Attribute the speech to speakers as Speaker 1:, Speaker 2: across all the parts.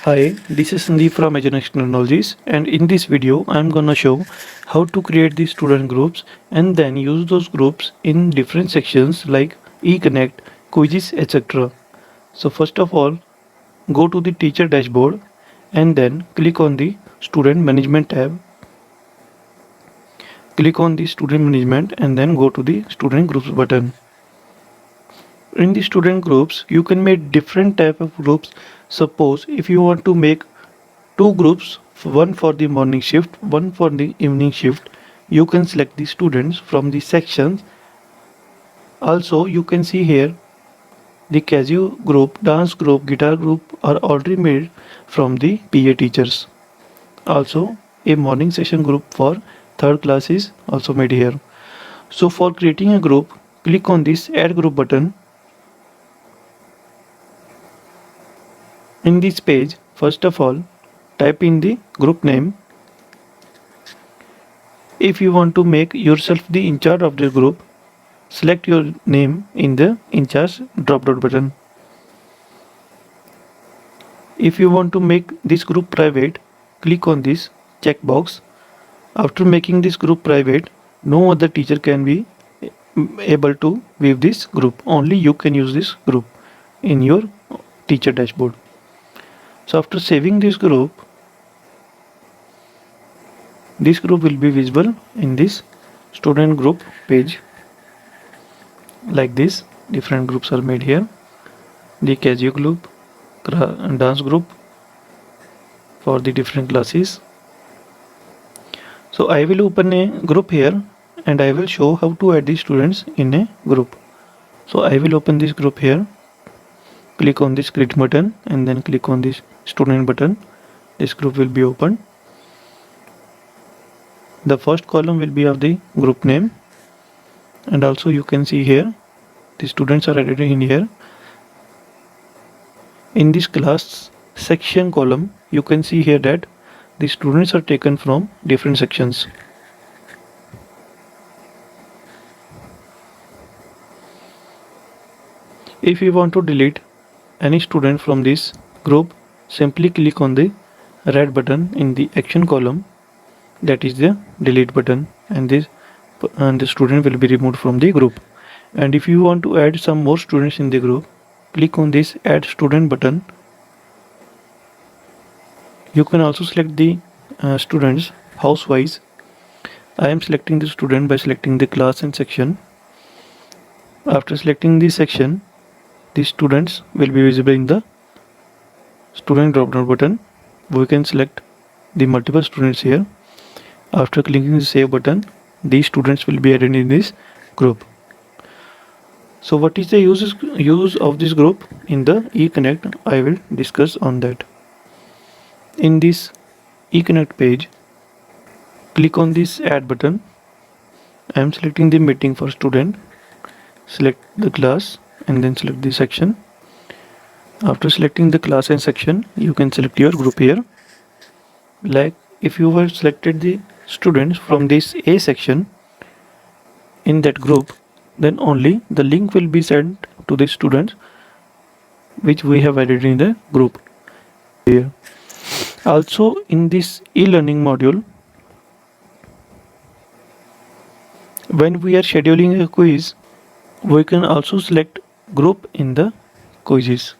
Speaker 1: Hi, this is Sandeep from Agenex Technologies, and in this video I'm gonna show how to create the student groups and then use those groups in different sections like eConnect, quizzes, etc. So first of all, go to the teacher dashboard and then click on the student management tab. Click on the student management and then go to the student groups button. In the student groups, you can make different type of groups. Suppose if you want to make two groups, one for the morning shift, one for the evening shift, you can select the students from the sections. Also, you can see here the Casio group, dance group, guitar group are already made from the PA teachers. Also, a morning session group for third class is also made here. So for creating a group, click on this add group button. In this page, first of all, type in the group name. If you want to make yourself the in charge of the group, select your name in the in charge drop down button. If you want to make this group private, click on this checkbox. After making this group private, no other teacher can be able to view this group. Only you can use this group in your teacher dashboard. So after saving this group will be visible in this student group page. Like this, different groups are made here. The Casio group, dance group for the different classes. So I will open a group here and I will show how to add the students in a group. So I will open this group here. Click on this create button and then click on this student button. This group will be opened. The first column will be of the group name, and also you can see here the students are added in here. In this class section column, you can see here that the students are taken from different sections. If you want to delete any student from this group, simply click on the red button in the action column, that is the delete button, and the student will be removed from the group. And if you want to add some more students in the group, click on this add student button. You can also select the students house wise. I am selecting the student by selecting the class and section. After selecting the section, the students will be visible in the student drop down button. We can select the multiple students here. After clicking the save button, these students will be added in this group. So what is the use of this group in the eConnect? I will discuss on that. In this eConnect page, click on this add button. I am selecting the meeting for student. Select the class and then select the section. After selecting the class and section, you can select your group here. Like if you have selected the students from this A section in that group, then only the link will be sent to the students which we have added in the group here. Also in this e-learning module, when we are scheduling a quiz, we can also select group in the quizzes.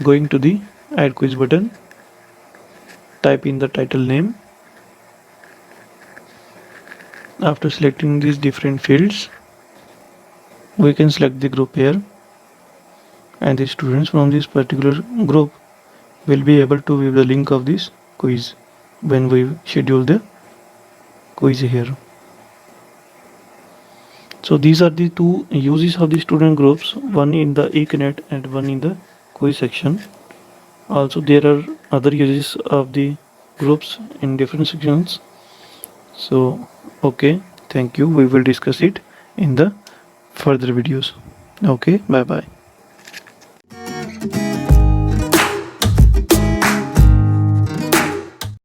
Speaker 1: Going to the add quiz button, type in the title name. After selecting these different fields, we can select the group here, and the students from this particular group will be able to view the link of this quiz when we schedule the quiz here. So these are the two uses of the student groups, one in the eConnect and one in the quiz section. Also there are other uses of the groups in different sections. So okay, thank you. We will discuss it in the further videos. Okay, bye bye.